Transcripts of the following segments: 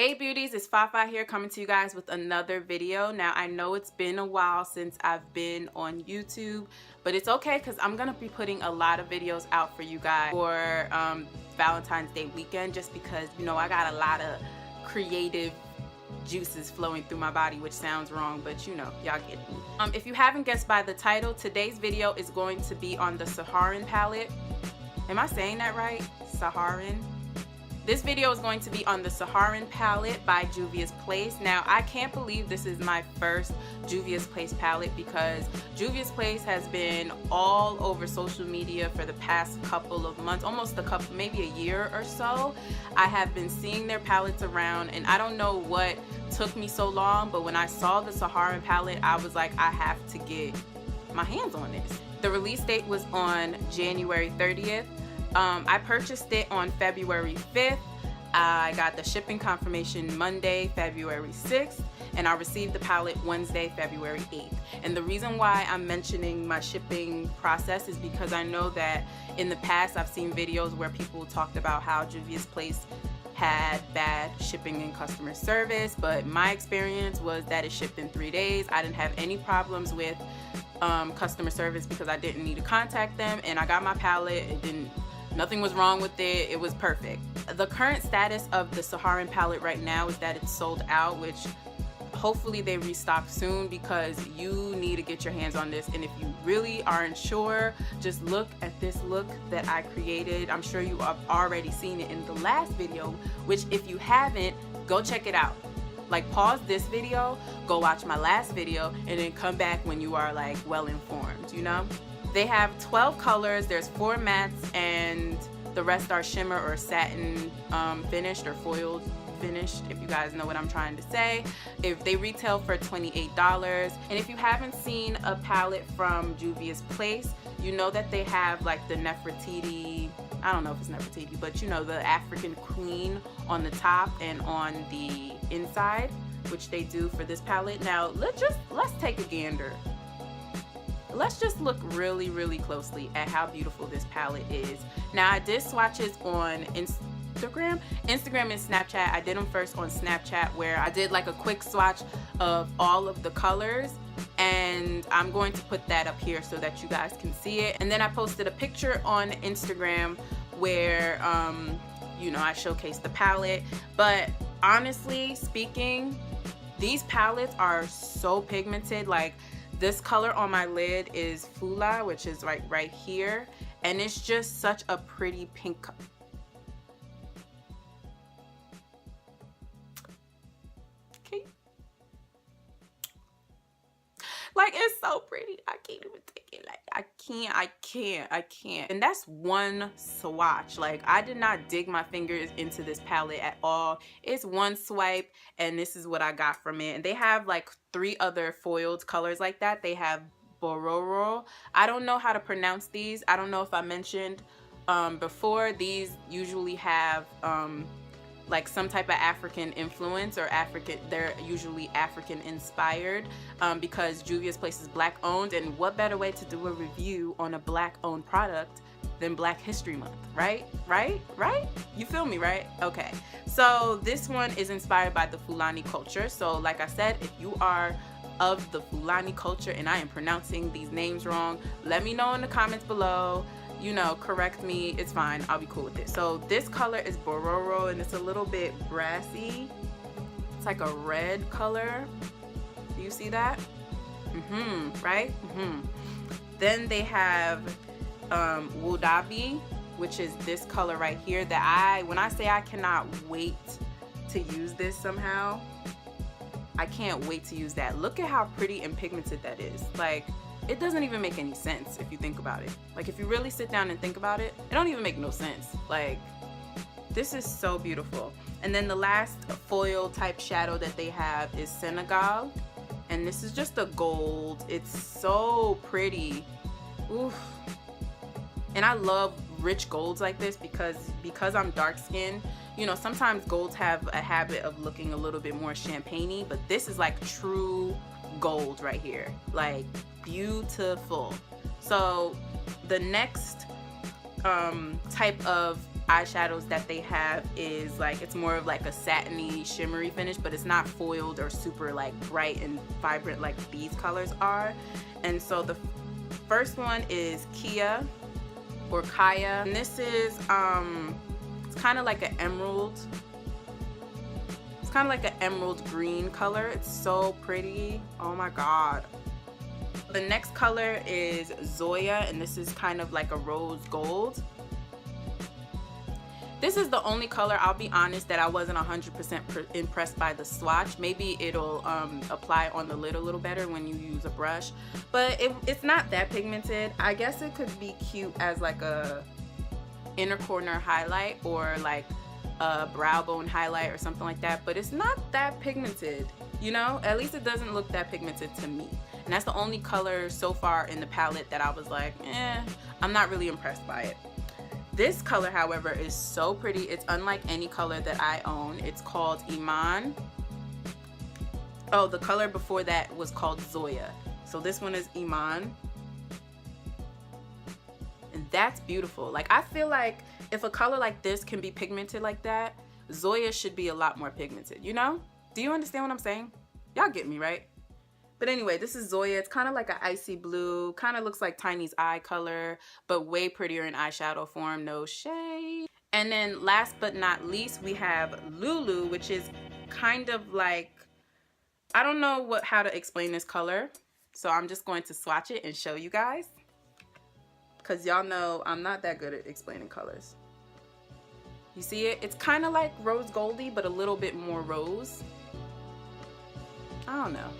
Hey beauties, it's Fafa here coming to you guys with another video. Now I know it's been a while since I've been on YouTube, but it's okay because I'm gonna be putting a lot of videos out for you guys for Valentine's Day weekend, just because I got a lot of creative juices flowing through my body, which sounds wrong, but y'all get me. If you haven't guessed by the title, today's video is going to be on the Saharan palette. Am I saying that right? Saharan? This video is going to be on the Saharan palette by Juvia's Place. Now, I can't believe this is my first Juvia's Place palette because Juvia's Place has been all over social media for the past couple of months, maybe a year or so. I have been seeing their palettes around, and I don't know what took me so long, but when I saw the Saharan palette, I was like, I have to get my hands on this. The release date was on January 30th. I purchased it on February 5th. I got the shipping confirmation Monday, February 6th, and I received the palette Wednesday, February 8th. And the reason why I'm mentioning my shipping process is because I know that in the past I've seen videos where people talked about how Juvia's Place had bad shipping and customer service, but my experience was that it shipped in 3 days. I didn't have any problems with customer service because I didn't need to contact them, and I got my palette. Nothing was wrong with it. It was perfect. The current status of the Saharan palette right now is that it's sold out, which hopefully they restock soon because you need to get your hands on this. And if you really aren't sure, just look at this look that I created. I'm sure you have already seen it in the last video, which if you haven't, go check it out. Like, pause this video, go watch my last video, and then come back when you are like well informed, They have 12 colors. There's 4 mattes, and the rest are shimmer or satin finished or foiled finished, if you guys know what I'm trying to say. If they retail for $28. And if you haven't seen a palette from Juvia's Place, you know that they have like the Nefertiti, I don't know if it's Nefertiti, but the African queen on the top and on the inside, which they do for this palette. Now let's take a gander. Let's just look really, really closely at how beautiful this palette is. Now, I did swatches on Instagram and Snapchat. I did them first on Snapchat, where I did like a quick swatch of all of the colors, and I'm going to put that up here so that you guys can see it. And then I posted a picture on Instagram where I showcased the palette. But honestly speaking, these palettes are so pigmented. Like, this color on my lid is Fula, which is right here, and it's just such a pretty pink color. Okay. Like, it's so pretty. I can't even take it. Like, I can't. And that's one swatch. Like, I did not dig my fingers into this palette at all. It's one swipe, and this is what I got from it. And they have like 3 other foiled colors like that. They have Bororo. I don't know how to pronounce these. I don't know if I mentioned before. These usually have like some type of African influence, or they're usually African inspired, because Juvia's Place is Black owned, and what better way to do a review on a Black owned product than Black History Month, right? You feel me, right? Okay, so this one is inspired by the Fulani culture. So like I said, if you are of the Fulani culture and I am pronouncing these names wrong, let me know in the comments below. Correct me, it's fine, I'll be cool with it. So this color is Bororo, and it's a little bit brassy. It's like a red color. Do you see that? Right? Then they have Wodabi, which is this color right here that when I say I cannot wait to use this somehow, I can't wait to use that. Look at how pretty and pigmented that is. Like, it doesn't even make any sense if you think about it. Like, if you really sit down and think about it, it don't even make no sense. Like, this is so beautiful. And then the last foil type shadow that they have is Senegal, and this is just a gold. It's so pretty. Oof. And I love rich golds like this because I'm dark skinned. Sometimes golds have a habit of looking a little bit more champagne-y, but this is like true gold right here. Like, beautiful. So the next type of eyeshadows that they have is like, it's more of like a satiny shimmery finish, but it's not foiled or super like bright and vibrant like these colors are. And so the first one is Kia or Kaya, and this is it's kind of like an emerald. It's kind of like an emerald green color. It's so pretty. Oh my god. The next color is Zoya, and this is kind of like a rose gold. This is the only color, I'll be honest, that I wasn't 100% impressed by the swatch. Maybe it'll apply on the lid a little better when you use a brush, but it's not that pigmented. I guess it could be cute as like a inner corner highlight or like a brow bone highlight or something like that, but it's not that pigmented, you know? At least it doesn't look that pigmented to me. And that's the only color so far in the palette that I was like, I'm not really impressed by it. This color, however, is so pretty. It's unlike any color that I own. It's called Iman. Oh, the color before that was called Zoya. So this one is Iman. And that's beautiful. Like, I feel like if a color like this can be pigmented like that, Zoya should be a lot more pigmented, you know? Do you understand what I'm saying? Y'all get me, right? But anyway, this is Zoya. It's kind of like an icy blue, kind of looks like Tiny's eye color, but way prettier in eyeshadow form, no shade. And then last but not least, we have Lulu, which is kind of like, I don't know how to explain this color. So I'm just going to swatch it and show you guys, because y'all know I'm not that good at explaining colors. You see it? It's kind of like rose goldy, but a little bit more rose. I don't know.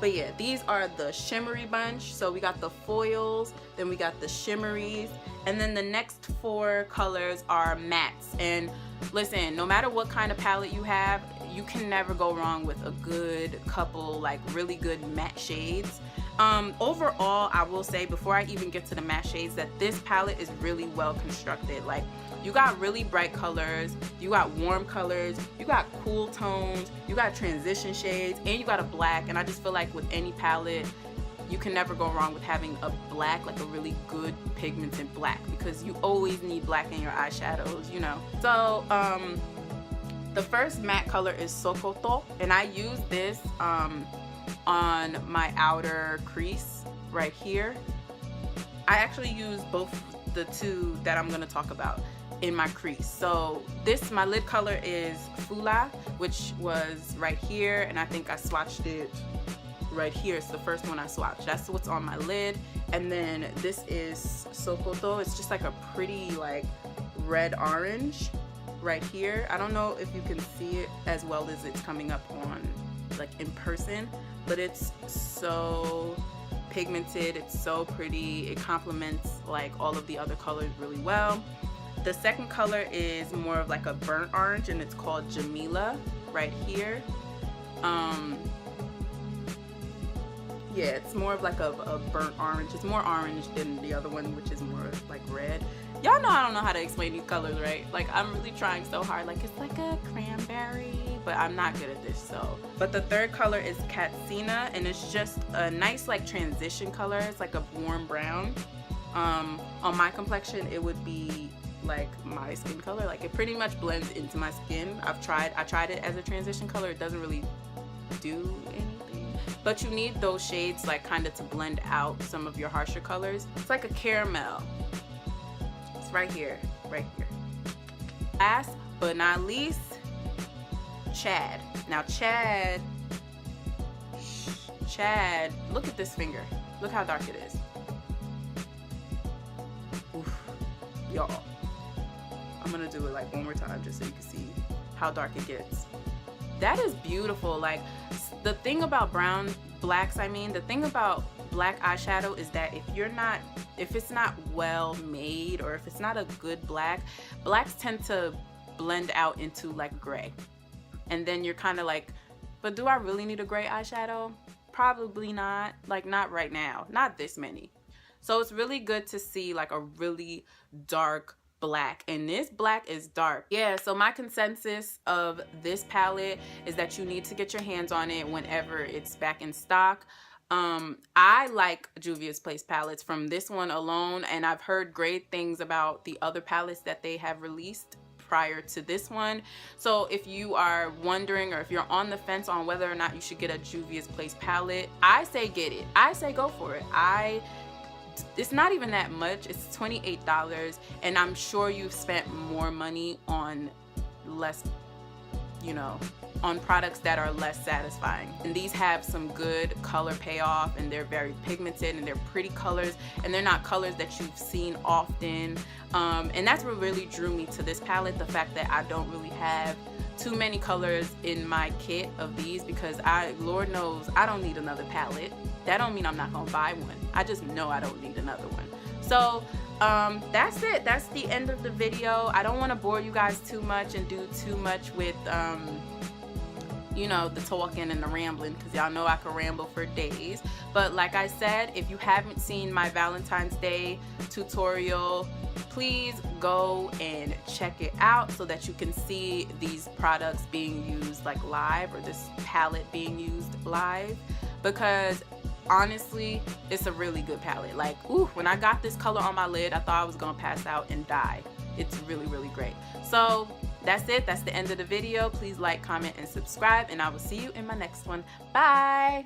But yeah, these are the shimmery bunch. So we got the foils, then we got the shimmeries, and then the next 4 colors are mattes. And listen, no matter what kind of palette you have, you can never go wrong with a good couple, like really good matte shades. Overall, I will say, before I even get to the matte shades, that this palette is really well constructed. Like, you got really bright colors, you got warm colors, you got cool tones, you got transition shades, and you got a black. And I just feel like with any palette, you can never go wrong with having a black, like a really good pigmented black, because you always need black in your eyeshadows, you know. So the first matte color is Sokoto, and I use this on my outer crease right here. I actually use both the two that I'm going to talk about in my crease. So this, my lid color is Fula, which was right here, and I think I swatched it right here. It's the first one I swatched. That's what's on my lid. And then this is Sokoto. It's just like a pretty like red orange right here. I don't know if you can see it as well as it's coming up on like in person, but it's so pigmented, it's so pretty, it complements like all of the other colors really well. The second color is more of like a burnt orange, and it's called Jamila right here. Yeah, it's more of like a burnt orange. It's more orange than the other one, which is more like red. Y'all know I don't know how to explain these colors, right? Like, I'm really trying so hard. Like, it's like a cranberry, but I'm not good at this, so. But the third color is Katsina, and it's just a nice like transition color. It's like a warm brown. On my complexion, it would be like my skin color. Like, it pretty much blends into my skin. I tried it as a transition color. It doesn't really do anything, but you need those shades like kind of to blend out some of your harsher colors. It's like a caramel. It's right here, right here. Last but not least, Chad. Now Chad, look at this finger. Look how dark it is. Oof, y'all. I'm gonna do it like one more time just so you can see how dark it gets. That is beautiful. Like, the thing about the thing about black eyeshadow is that if it's not well made, or if it's not a good black, blacks tend to blend out into like gray. And then you're kind of like, but do I really need a gray eyeshadow? Probably not. Like, not right now, not this many. So it's really good to see like a really dark black, and this black is dark. Yeah, so my consensus of this palette is that you need to get your hands on it whenever it's back in stock. I like Juvia's Place palettes from this one alone, and I've heard great things about the other palettes that they have released prior to this one. So if you are wondering, or if you're on the fence on whether or not you should get a Juvia's Place palette, I say get it. I say go for it. It's not even that much. It's $28, and I'm sure you've spent more money on less, you know, on products that are less satisfying. And these have some good color payoff, and they're very pigmented, and they're pretty colors, and they're not colors that you've seen often. And that's what really drew me to this palette, the fact that I don't really have too many colors in my kit of these, because Lord knows I don't need another palette. That don't mean I'm not gonna buy one. I just know I don't need another one. So that's it. That's the end of the video. I don't want to bore you guys too much and do too much with you know, the talking and the rambling, because y'all know I can ramble for days. But like I said, if you haven't seen my Valentine's Day tutorial, please go and check it out so that you can see these products being used like live, or this palette being used live, because honestly, it's a really good palette. Like, ooh, when I got this color on my lid, I thought I was gonna pass out and die. It's really, really great. So that's it. That's the end of the video. Please like, comment, and subscribe, and I will see you in my next one. Bye.